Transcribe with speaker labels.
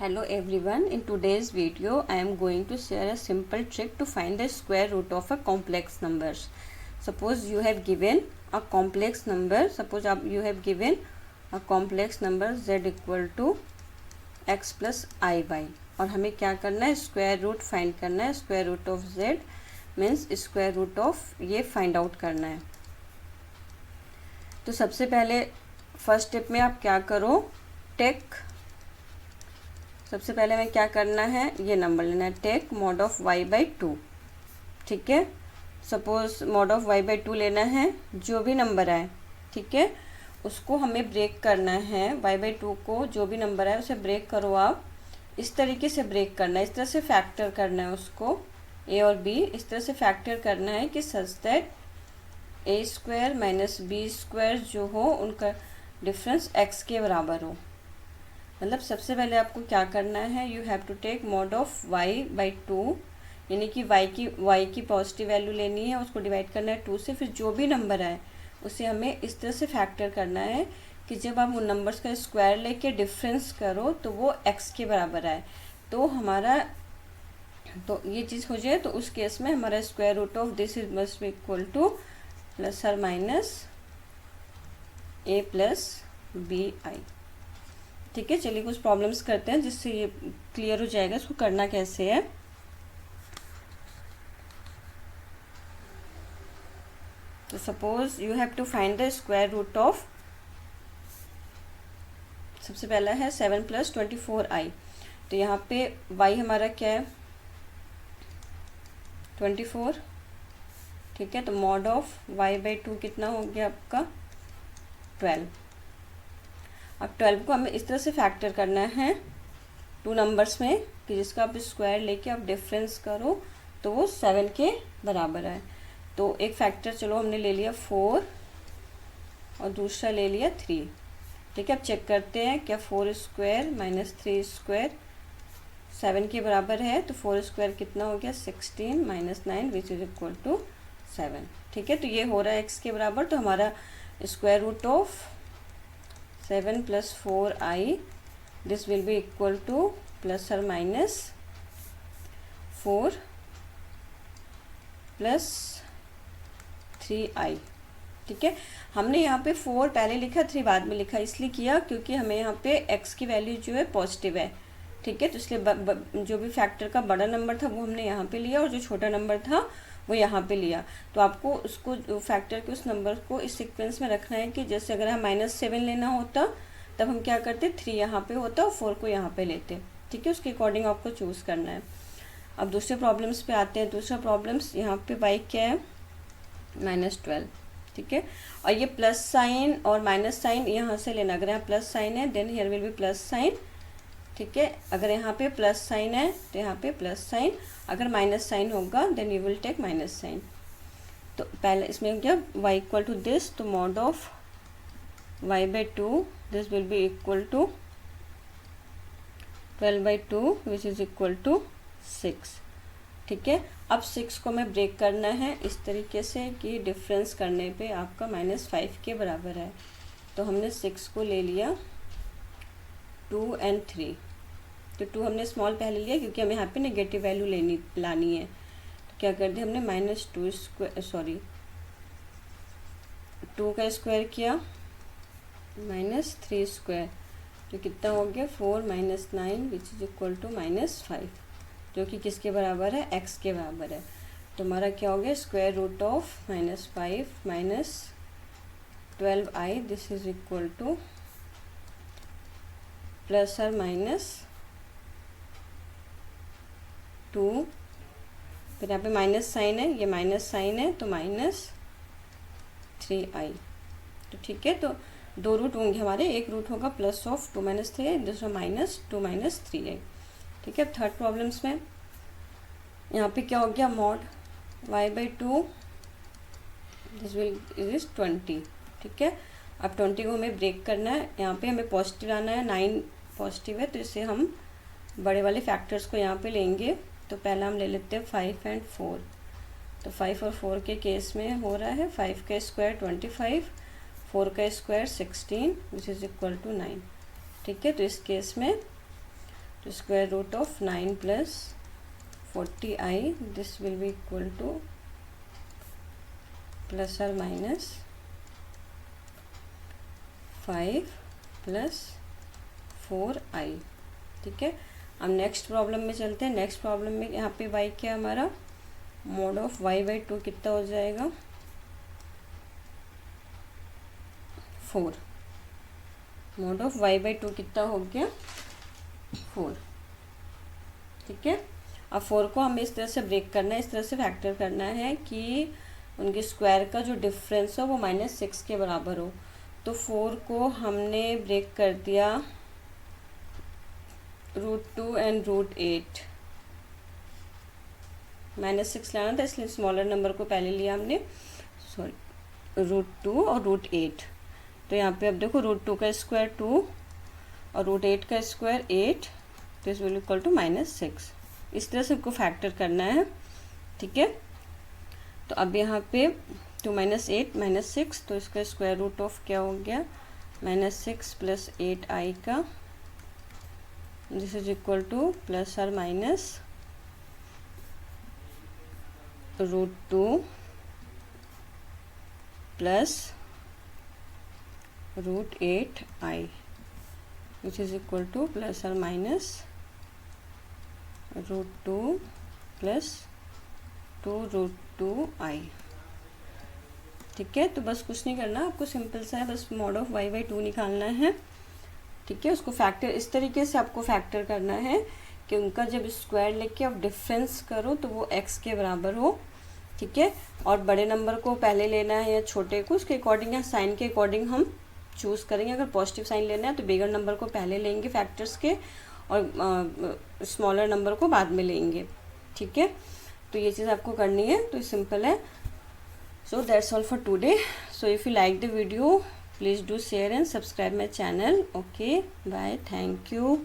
Speaker 1: Hello everyone, in today's video I am going to share a simple trick to find the square root of a complex numbers. Suppose you have given a complex number, you have given a complex number z equal to x plus iy और हमें क्या करना है, square root find करना है. Square root of z means square root of ये find out करना है. तो सबसे पहले फर्स्ट स्टेप में आप क्या करो, सबसे पहले हमें क्या करना है, ये नंबर लेना है. Take mod of y by 2. ठीक है, suppose mod of y by 2 लेना है. जो भी नंबर आए, ठीक है, उसको हमें ब्रेक करना है. y बाई 2 को जो भी नंबर आए उसे ब्रेक करो. आप इस तरीके से ब्रेक करना है, इस तरह से फैक्टर करना है उसको. a और b इस तरह से फैक्टर करना है कि such that a square minus b square जो हो उनका डिफरेंस x के बराबर हो. मतलब सबसे पहले आपको क्या करना है, you have to take mod of y by 2, यानी कि y की पॉजिटिव वैल्यू लेनी है, उसको डिवाइड करना है 2 से. फिर जो भी नंबर आए उसे हमें इस तरह से फैक्टर करना है कि जब आप उन नंबर्स का स्क्वायर लेके डिफरेंस करो तो वो x के बराबर आए. तो हमारा तो ये चीज़ हो जाए तो उस केस में हमारा square root of this is must be equal to plus और minus a plus b i. ठीक है, चलिए कुछ प्रॉब्लम्स करते हैं जिससे ये क्लियर हो जाएगा इसको करना कैसे है. तो suppose you have to find the square root of, सबसे पहला है 7 प्लस 24i. तो यहाँ पे y हमारा क्या है, 24. ठीक है, तो मॉड ऑफ y बाई 2 कितना हो गया आपका 12. अब 12 को हमें इस तरह से फैक्टर करना है 2 नंबर्स में कि जिसका आप स्क्वायर लेके आप डिफरेंस करो तो वो 7 के बराबर है. तो एक फैक्टर चलो हमने ले लिया 4 और दूसरा ले लिया 3. ठीक है, अब चेक करते हैं क्या 4 स्क्वायर माइनस 3 स्क्वायर 7 के बराबर है. तो 4 स्क्वायर कितना हो गया 16 minus 9 which is equal to 7. ठीक है, तो ये हो रहा है x के बराबर. तो हमारा square root of 7 plus 4i this will be equal to plus or minus 4 plus 3i. ठीक है, हमने यहाँ पे 4 पहले लिखा 3 बाद में लिखा, इसलिए किया क्योंकि हमें यहाँ पे x की वैल्यू जो है पॉजिटिव है. ठीक है, तो इसलिए जो भी फैक्टर का बड़ा नंबर था वो हमने यहाँ पे लिया और जो छोटा नंबर था वो यहाँ पे लिया. तो आपको उसको फैक्टर के उस नंबर को इस सीक्वेंस में रखना है कि जैसे अगर हम -7 लेना होता तब हम क्या करते, 3 यहाँ पे होता और 4 को यहाँ पे लेते. ठीक है, उसके अकॉर्डिंग आपको चूज़ करना है. अब दूसरे प्रॉब्लम्स पे आते हैं. दूसरा प्रॉब्लम्स यहाँ पे y क्या है -12. ठीक है, और ये प्लस साइन और माइनस साइन यहाँ से लेना. अगर यहाँ प्लस साइन है then here will be plus sign. ठीक है, अगर यहाँ पे प्लस साइन है तो यहाँ पे प्लस साइन, अगर माइनस साइन होगा then you will take minus sign. तो पहले इसमें क्या y इक्वल टू दिस, तो mod of y by 2 this will be equal to 12 by 2 which is equal to 6. ठीक है, अब 6 को हमें ब्रेक करना है इस तरीके से कि डिफरेंस करने पे आपका -5 के बराबर है. तो हमने 6 को ले लिया 2 और 3. तो 2 हमने स्मॉल पहले लिया क्योंकि हमें यहाँ पे नेगेटिव वैल्यू लानी है. तो क्या कर दिया हमने -2 स्क्वायर 2 का स्क्वायर किया -3 स्क्वायर, जो कितना हो गया 4 minus 9 which is equal to -5, जो कि किसके बराबर है, x के बराबर है. तो हमारा क्या हो गया, square root of -5 minus 12i this is equal to plus और माइनस 2. फिर यहाँ पे माइनस साइन है, ये माइनस साइन है तो -3i. तो ठीक है, तो 2 रूट होंगे हमारे. एक रूट होगा प्लस ऑफ 2 माइनस 3i, दूसरा -2 माइनस 3i. ठीक है, अब थर्ड प्रॉब्लम्स में यहाँ पे क्या हो गया, mod y by 2 this will is 20. ठीक है, अब 20 को हमें ब्रेक करना है. यहाँ पे हमें पॉजिटिव आना है, 9 पॉजिटिव है तो इसे हम बड़े वाले फैक्टर्स को यहाँ पे लेंगे. तो पहला हम ले लेते हैं 5 और 4. तो 5 और 4 के केस में हो रहा है 5 का स्क्वायर 25, 4 का square 16 which is equal to 9. ठीक है, तो इस केस में तो square root of 9 plus 40i, this will be equal to plus और माइनस 5 प्लस 4i। ठीक है, अब नेक्स्ट प्रॉब्लम में चलते हैं। नेक्स्ट प्रॉब्लम में यहाँ पे y क्या हमारा, मॉड ऑफ y/2 कितना हो जाएगा, 4। मॉड ऑफ y/2 कितना हो गया, 4। ठीक है, अब 4 को हमें इस तरह से ब्रेक करना है, इस तरह से फैक्टर करना है कि उनके स्क्वायर का जो डिफरेंस हो वो -6 के बराबर हो। तो 4 को हमने ब्रेक कर दिया √2 एंड √8। -6 लाना था इसलिए स्मॉलर नंबर को पहले लिया हमने, सॉरी √2 और √8। तो यहाँ पे अब देखो √2 का स्क्वायर 2 और √8 का स्क्वायर 8, तो इस विल इक्वल टू -6। इस तरह से आपको फैक्टर करना है। ठीक है, तो अब यहाँ पे 2 - 8 -6, तो इसका स्क्वायर रूट ऑफ क्या हो गया, -6 प्लस 8i का, this is equal to plus और minus √2 plus √8i, which is equal to plus और माइनस √2 प्लस 2√2i। ठीक है, तो बस कुछ नहीं करना आपको, सिंपल सा है, बस मॉड ऑफ y/2 निकालना है। ठीक है, उसको फैक्टर इस तरीके से आपको फैक्टर करना है कि उनका जब स्क्वायर लेके आप डिफरेंस करो तो वो x के बराबर हो। ठीक है, और बड़े नंबर को पहले लेना है या छोटे को, उसके अकॉर्डिंग या साइन के अकॉर्डिंग हम चूज़ करेंगे। अगर पॉजिटिव साइन लेना है तो बिगर नंबर को पहले लेंगे फैक्टर्स के, और स्मॉलर नंबर को बाद में लेंगे। ठीक है, तो ये चीज़ आपको करनी है, तो सिंपल है। So that's all for today. So if you like the video, please do share and subscribe my channel. Okay, bye, thank you.